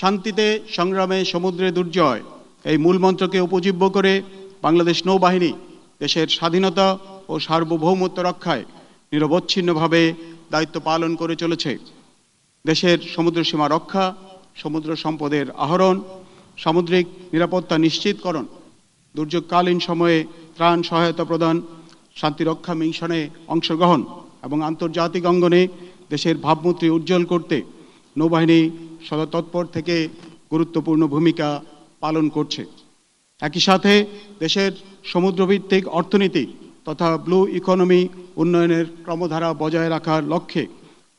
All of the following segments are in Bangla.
শান্তিতে সংগ্রামে সমুদ্রে দুর্জয় এই মূলমন্ত্রকে উপজীব্য করে বাংলাদেশ নৌবাহিনী দেশের স্বাধীনতা ও সার্বভৌমত্ব রক্ষায় নিরবচ্ছিন্নভাবে দায়িত্ব পালন করে চলেছে। দেশের সমুদ্র সীমা রক্ষা, সমুদ্র সম্পদের আহরণ, সামুদ্রিক নিরাপত্তা নিশ্চিতকরণ, দুর্যোগকালীন সময়ে ত্রাণ সহায়তা প্রদান, শান্তিরক্ষা মিশনে অংশগ্রহণ এবং আন্তর্জাতিক অঙ্গনে দেশের ভাবমূর্তি উজ্জ্বল করতে নৌবাহিনী সদা তৎপর থেকে গুরুত্বপূর্ণ ভূমিকা পালন করছে। একই সাথে দেশের সমুদ্রভিত্তিক অর্থনীতি তথা ব্লু ইকোনমি উন্নয়নের ক্রমধারা বজায় রাখার লক্ষ্যে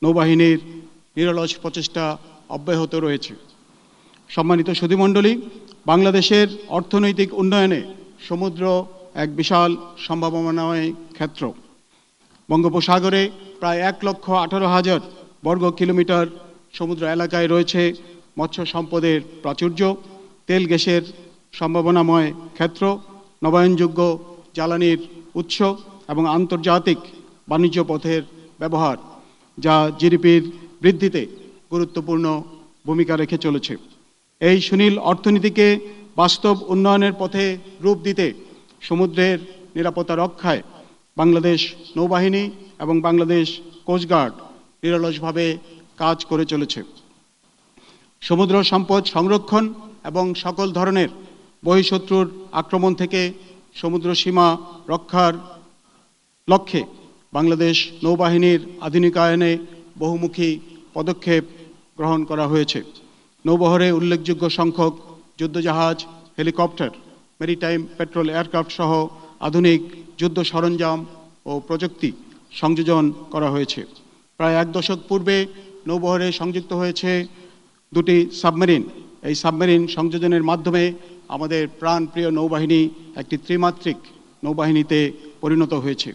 নৌবাহিনীর নিরলস প্রচেষ্টা অব্যাহত রয়েছে। সম্মানিত সুধীমণ্ডলী, বাংলাদেশের অর্থনৈতিক উন্নয়নে সমুদ্র এক বিশাল সম্ভাবনাময় ক্ষেত্র। বঙ্গোপসাগরে প্রায় 1,18,000 বর্গ কিলোমিটার সমুদ্র এলাকায় রয়েছে মৎস্য সম্পদের প্রাচুর্য, তেল গ্যাসের সম্ভাবনাময় ক্ষেত্র, নবায়নযোগ্য জ্বালানির উৎস এবং আন্তর্জাতিক বাণিজ্য পথের ব্যবহার, যা জিডিপির বৃদ্ধিতে গুরুত্বপূর্ণ ভূমিকা রেখে চলেছে। এই সুনীল অর্থনীতিকে বাস্তব উন্নয়নের পথে রূপ দিতে সমুদ্রের নিরাপত্তা রক্ষায় বাংলাদেশ নৌবাহিনী এবং বাংলাদেশ কোস্টগার্ড নিরলসভাবে কাজ করে চলেছে। সমুদ্র সম্পদ সংরক্ষণ এবং সকল ধরনের বহিঃশত্রুর আক্রমণ থেকে সমুদ্র সীমা রক্ষার লক্ষ্যে বাংলাদেশ নৌবাহিনীর আধুনিকায়নে বহুমুখী পদক্ষেপ গ্রহণ করা হয়েছে। নৌবহরে উল্লেখযোগ্য সংখ্যক যুদ্ধজাহাজ, হেলিকপ্টার, মেরিটাইম পেট্রোল এয়ারক্রাফট সহ আধুনিক যুদ্ধ সরঞ্জাম ও প্রযুক্তি সংযোজন করা হয়েছে। প্রায় 1 দশক পূর্বে নৌবহরে সংযুক্ত হয়েছে 2টি সাবমেরিন। এই সাবমেরিন সংযোজনের মাধ্যমে আমাদের প্রাণপ্রিয় নৌবাহিনী একটি ত্রিমাত্রিক নৌবাহিনীতে পরিণত হয়েছে।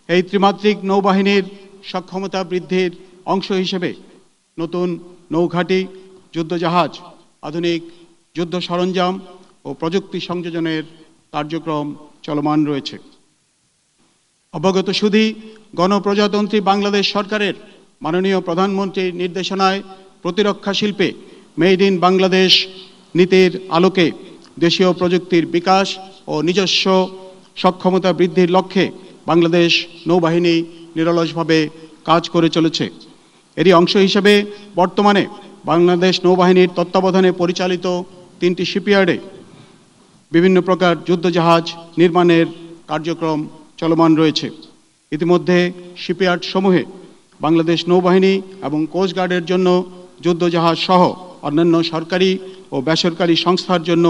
এই ত্রিমাত্রিক নৌবাহিনীর সক্ষমতা বৃদ্ধির অংশ হিসেবে নতুন নৌঘাঁটি, যুদ্ধজাহাজ, আধুনিক যুদ্ধ সরঞ্জাম ও প্রযুক্তি সংযোজনের কার্যক্রম চলমান রয়েছে। অবগত সুধী, গণপ্রজাতন্ত্রী বাংলাদেশ সরকারের মাননীয় প্রধানমন্ত্রীর নির্দেশনায় প্রতিরক্ষা শিল্পে মেড ইন বাংলাদেশ নীতির আলোকে দেশীয় প্রযুক্তির বিকাশ ও নিজস্ব সক্ষমতা বৃদ্ধির লক্ষ্যে বাংলাদেশ নৌবাহিনী নিরলসভাবে কাজ করে চলেছে। এরই অংশ হিসেবে বর্তমানে বাংলাদেশ নৌবাহিনীর তত্ত্বাবধানে পরিচালিত 3টি শিপইয়ার্ডে বিভিন্ন প্রকার যুদ্ধজাহাজ নির্মাণের কার্যক্রম চলমান রয়েছে। ইতিমধ্যে শিপইয়ার্ড সমূহে বাংলাদেশ নৌবাহিনী এবং কোস্টগার্ডের জন্য যুদ্ধজাহাজ সহ অন্যান্য সরকারি ও বেসরকারি সংস্থার জন্য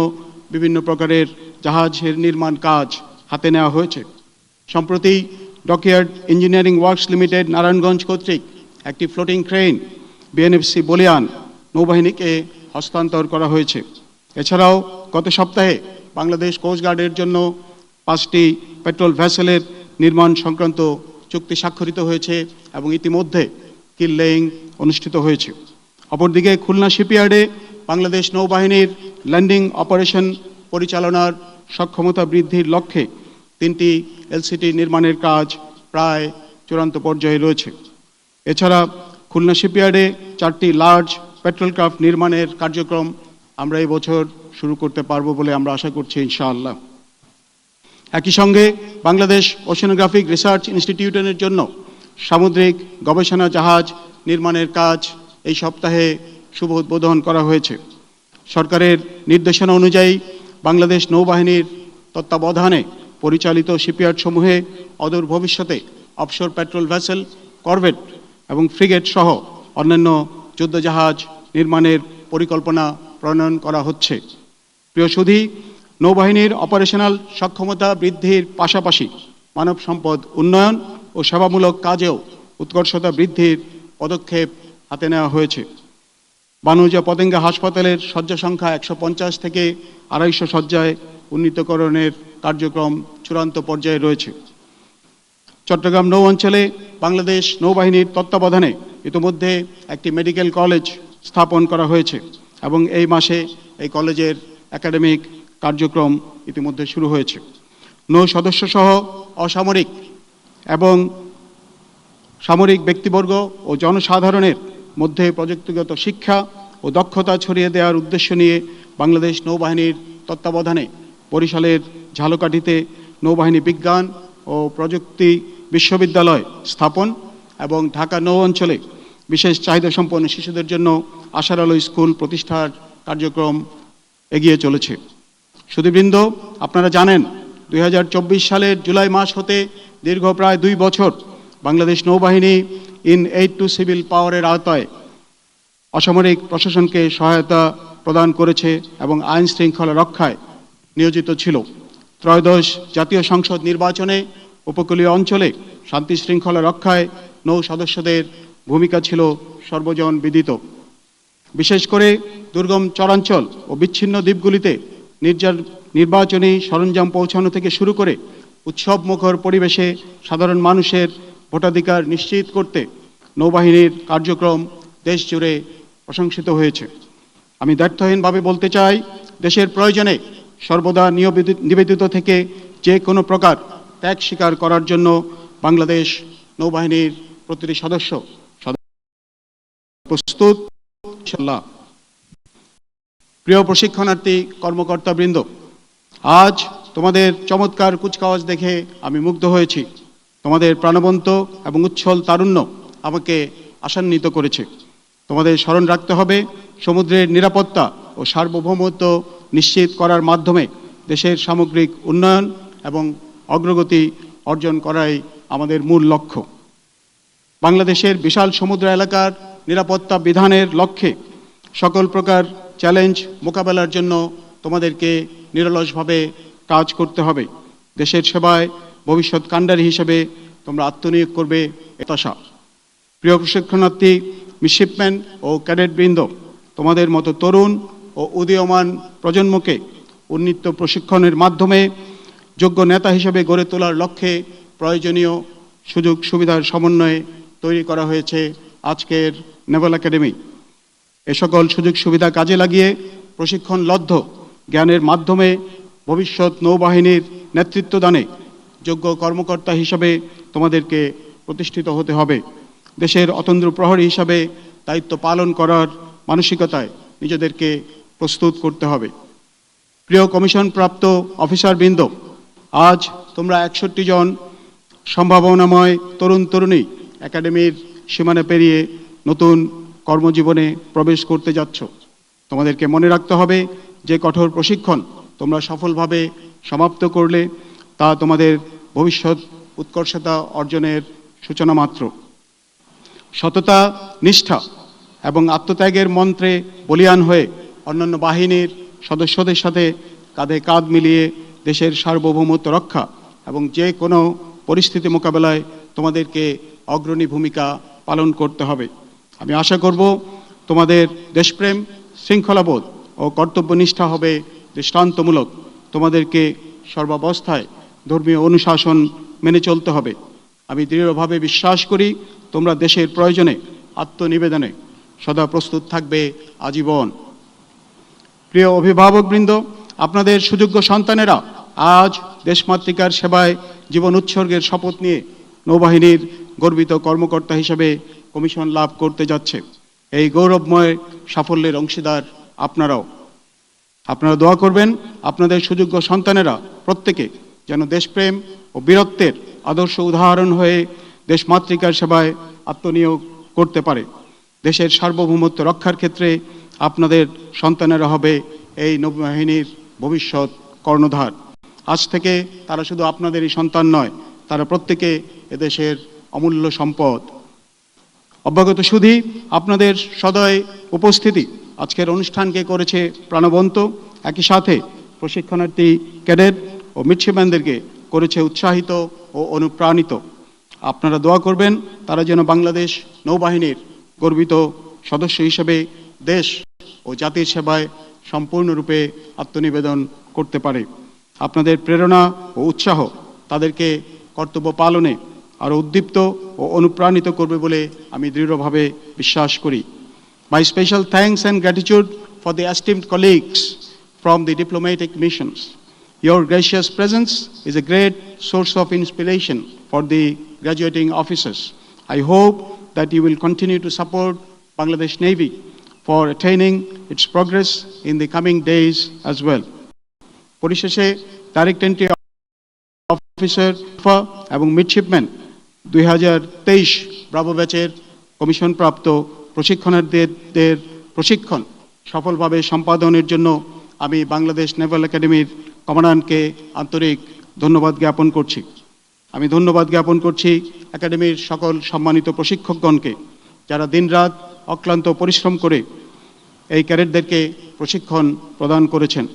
বিভিন্ন প্রকারের জাহাজের নির্মাণ কাজ হাতে নেওয়া হয়েছে। সম্প্রতি dockyard engineering works limited Narayanganj কর্তৃক একটি ফ্লোটিং ক্রেন বিএনএফসি বলিয়ান নৌবাহিনীকে হস্তান্তর করা হয়েছে। এছাড়াও গত সপ্তাহে বাংলাদেশ কোস্টগার্ডের জন্য 5টি পেট্রোল ভেসেলের নির্মাণ সংক্রান্ত চুক্তি স্বাক্ষরিত হয়েছে এবং ইতিমধ্যে কিল লেইং অনুষ্ঠিত হয়েছে। অপরদিকে খুলনা শিপইয়ার্ডে বাংলাদেশ নৌবাহিনীর ল্যান্ডিং অপারেশন পরিচালনার সক্ষমতা বৃদ্ধির লক্ষ্যে 3টি এলসিটি নির্মাণের কাজ প্রায় চূড়ান্ত পর্যায়ে রয়েছে। এছাড়া খুলনা শিপইয়ার্ডে 4টি লার্জ পেট্রোল ক্রাফট নির্মাণের কার্যক্রম আমরা এই বছর শুরু করতে পারবো বলে আমরা আশা করছি ইনশাআল্লাহ। একই সঙ্গে বাংলাদেশ ওশেনোগ্রাফিক রিসার্চ ইনস্টিটিউটের জন্য সামুদ্রিক গবেষণা জাহাজ নির্মাণের কাজ এই সপ্তাহে শুভ উদ্বোধন করা হয়েছে। সরকারের নির্দেশনা অনুযায়ী বাংলাদেশ নৌবাহিনীর তত্ত্বাবধানে পরিচালিত শিপইয়ার্ড সমূহে অদূর ভবিষ্যতে অফশোর পেট্রোল ভেসেল, করভেট এবং ফ্রিগেট সহ অন্যান্য যুদ্ধজাহাজ নির্মাণের পরিকল্পনা প্রণয়ন করা হচ্ছে। প্রিয় সুধী, নৌবাহিনীর অপারেশনাল সক্ষমতা বৃদ্ধির পাশাপাশি মানব সম্পদ উন্নয়ন ও সেবামূলক কাজেও উৎকর্ষতা বৃদ্ধির পদক্ষেপ হাতে নেওয়া হয়েছে। বানুজা পতেঙ্গা হাসপাতালের শয্যা সংখ্যা 150 থেকে 250 শয্যায় উন্নীতকরণের কার্যক্রম চূড়ান্ত পর্যায়ে রয়েছে। চট্টগ্রাম নৌ অঞ্চলে বাংলাদেশ নৌবাহিনীর তত্ত্বাবধানে ইতিমধ্যে একটি মেডিকেল কলেজ স্থাপন করা হয়েছে এবং এই মাসে এই কলেজের একাডেমিক কার্যক্রম ইতিমধ্যে শুরু হয়েছে। নৌ সদস্য সহ অসামরিক এবং সামরিক ব্যক্তিবর্গ ও জনসাধারণের মধ্যে প্রযুক্তিগত শিক্ষা ও দক্ষতা ছড়িয়ে দেওয়ার উদ্দেশ্য নিয়ে বাংলাদেশ নৌবাহিনীর তত্ত্বাবধানে বরিশালের ঝালকাঠিতে নৌবাহিনী বিজ্ঞান ও প্রযুক্তি বিশ্ববিদ্যালয় স্থাপন এবং ঢাকা নৌ অঞ্চলে বিশেষ চাহিদা সম্পন্ন শিশুদের জন্য আশার আলো স্কুল প্রতিষ্ঠার কার্যক্রম এগিয়ে চলেছে। সুধীবৃন্দ, আপনারা জানেন 2024 সালের জুলাই মাস হতে দীর্ঘ প্রায় 2 বছর বাংলাদেশ নৌবাহিনী ইন এইড টু সিভিল পাওয়ারের আওতায় অসামরিক প্রশাসনকে সহায়তা প্রদান করেছে এবং আইন শৃঙ্খলা রক্ষায় নিয়োজিত ছিল। ত্রয়োদশ জাতীয় সংসদ নির্বাচনে উপকূলীয় অঞ্চলে শান্তি শৃঙ্খলা রক্ষায় নৌ সদস্যদের ভূমিকা ছিল সর্বজন বিদিত। বিশেষ করে দুর্গম চরাঞ্চল ও বিচ্ছিন্ন দ্বীপগুলিতে নির্বাচনী সরঞ্জাম পৌঁছানো থেকে শুরু করে উৎসব মুখর পরিবেশে সাধারণ মানুষের ভোটাধিকার নিশ্চিত করতে নৌবাহিনীর কার্যক্রম দেশ জুড়ে প্রশংসিত হয়েছে। আমি দ্ব্যর্থহীনভাবে বলতে চাই, দেশের প্রয়োজনে সর্বদা নিবেদিত থেকে যে কোনো প্রকার ত্যাগ স্বীকার করার জন্য বাংলাদেশ নৌবাহিনীর প্রতিটি সদস্য প্রস্তুত ইনশাআল্লাহ। প্রিয় প্রশিক্ষণার্থী কর্মকর্তাবৃন্দ, আজ তোমাদের চমৎকার কুচকাওয়াজ দেখে আমি মুগ্ধ হয়েছি। তোমাদের প্রাণবন্ত এবং উচ্ছল তারুণ্য আমাকে আশান্বিত করেছে। তোমাদের স্মরণ রাখতে হবে, সমুদ্রের নিরাপত্তা ও সার্বভৌমত্ব নিশ্চিত করার মাধ্যমে দেশের সামগ্রিক উন্নয়ন এবং অগ্রগতি অর্জন করাই আমাদের মূল লক্ষ্য। বাংলাদেশের বিশাল সমুদ্র এলাকার নিরাপত্তা বিধানের লক্ষ্যে সকল প্রকার চ্যালেঞ্জ মোকাবেলার জন্য তোমাদেরকে নিরলসভাবে কাজ করতে হবে। দেশের সেবায় ভবিষ্যৎ কাণ্ডারী হিসেবে তোমরা আত্মনিয়োগ করবে এ আশা। প্রিয় প্রশিক্ষণার্থী, মিডশিপম্যান ও ক্যাডেটবৃন্দ, তোমাদের মতো তরুণ ও উদীয়মান প্রজন্মকে উন্নীত প্রশিক্ষণের মাধ্যমে যোগ্য নেতা হিসেবে গড়ে তোলার লক্ষ্যে প্রয়োজনীয় সুযোগ সুবিধার সমন্বয়ে তৈরি করা হয়েছে আজকের নেভাল একাডেমি। এ সকল সুযোগ সুবিধা কাজে লাগিয়ে প্রশিক্ষণলব্ধ জ্ঞানের মাধ্যমে ভবিষ্যৎ নৌবাহিনীর নেতৃত্বদানে যোগ্য কর্মকর্তা হিসাবে তোমাদেরকে প্রতিষ্ঠিত হতে হবে। দেশের অতন্দ্র প্রহরী হিসাবে দায়িত্ব পালন করার মানসিকতায় নিজেদেরকে প্রস্তুত করতে হবে। প্রিয় কমিশনপ্রাপ্ত অফিসারবৃন্দ, আজ তোমরা 61 জন সম্ভাবনাময় তরুণ তরুণী একাডেমির সীমানা পেরিয়ে নতুন কর্মজীবনে প্রবেশ করতে যাচ্ছ। তোমাদেরকে মনে রাখতে হবে যে কঠোর প্রশিক্ষণ তোমরা সফলভাবে সমাপ্ত করলে তা তোমাদের ভবিষ্যৎ উৎকর্ষতা অর্জনের সূচনা মাত্র। সততা, নিষ্ঠা এবং আত্মত্যাগের মন্ত্রে বলীয়ান হয়ে অন্যান্য বাহিনীর সদস্যদের সাথে কাঁধে কাঁধ মিলিয়ে দেশের সার্বভৌমত্ব রক্ষা এবং যে কোনো পরিস্থিতি মোকাবেলায় তোমাদেরকে অগ্রণী ভূমিকা পালন করতে হবে। আমি আশা করব তোমাদের দেশপ্রেম, শৃঙ্খলাবোধ ও কর্তব্যনিষ্ঠা হবে দৃষ্টান্তমূলক। তোমাদেরকে সর্বাবস্থায় ধর্মীয় অনুশাসন মেনে চলতে হবে। আমি দৃঢ়ভাবে বিশ্বাস করি তোমরা দেশের প্রয়োজনে আত্মনিবেদনে সদা প্রস্তুত থাকবে আজীবন। প্রিয় অভিভাবকবৃন্দ, আপনাদের সুযোগ্য সন্তানেরা আজ দেশমাতৃকার সেবায় জীবন উৎসর্গের শপথ নিয়ে নৌবাহিনীর গর্বিত কর্মকর্তা হিসেবে কমিশন লাভ করতে যাচ্ছে। এই গৌরবময় সাফল্যের অংশীদার আপনারাও। আপনারা দোয়া করবেন আপনাদের সুযোগ্য সন্তানেরা প্রত্যেকে যেন দেশপ্রেম ও বীরত্বের আদর্শ উদাহরণ হয়ে দেশমাতৃকার সেবায় আত্মনিয়োগ করতে পারে। দেশের সার্বভৌমত্ব রক্ষার ক্ষেত্রে আপনাদের সন্তানেরা হবে এই নৌবাহিনীর ভবিষ্যৎ কর্ণধার। আজ থেকে তারা শুধু আপনাদেরই সন্তান নয়, তারা প্রত্যেকে এদেশের অমূল্য সম্পদ। অব্যাগত শুধু আপনাদের সদয় উপস্থিতি আজকের অনুষ্ঠানকে করেছে প্রাণবন্ত, একই সাথে প্রশিক্ষণার্থী ক্যাডেট ও মিডশিপম্যানদেরকে করেছে উৎসাহিত ও অনুপ্রাণিত। আপনারা দোয়া করবেন তারা যেন বাংলাদেশ নৌবাহিনীর গর্বিত সদস্য হিসেবে দেশ ও জাতির সেবায় সম্পূর্ণরূপে আত্মনিবেদন করতে পারে। আপনাদের প্রেরণা ও উৎসাহ তাদেরকে কর্তব্য পালনে আরও উদ্দীপ্ত ও অনুপ্রাণিত করবে বলে আমি দৃঢ়ভাবে বিশ্বাস করি। My special thanks and gratitude for the esteemed colleagues from the diplomatic missions. Your gracious presence is a great source of inspiration for the graduating officers. I hope that you will continue to support Bangladesh Navy for attaining its progress in the coming days as well. পরিশেষে ডাইরেক্ট এন্ট্রি অফিসার এবং মিডশিপম্যান 2023 ব্রাভো ব্যাচের কমিশনপ্রাপ্ত প্রশিক্ষণার্থীদের প্রশিক্ষণ সফলভাবে সম্পাদনের জন্য আমি বাংলাদেশ নেভাল একাডেমির কমান্ডারকে আন্তরিক ধন্যবাদ জ্ঞাপন করছি। আমি ধন্যবাদ জ্ঞাপন করছি একাডেমির সকল সম্মানিত প্রশিক্ষকগণকে, যারা দিনরাত অক্লান্ত পরিশ্রম করে এই ক্যাডেটদেরকে প্রশিক্ষণ প্রদান করেছেন।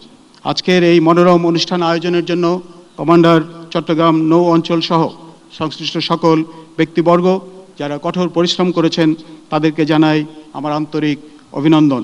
আজকের এই মনোরম অনুষ্ঠান আয়োজনের জন্য কমান্ডার, চট্টগ্রাম নৌ অঞ্চল সহ সংশ্লিষ্ট সকল ব্যক্তিবর্গ যারা কঠোর পরিশ্রম করেছেন তাদেরকে জানাই আমার আন্তরিক অভিনন্দন।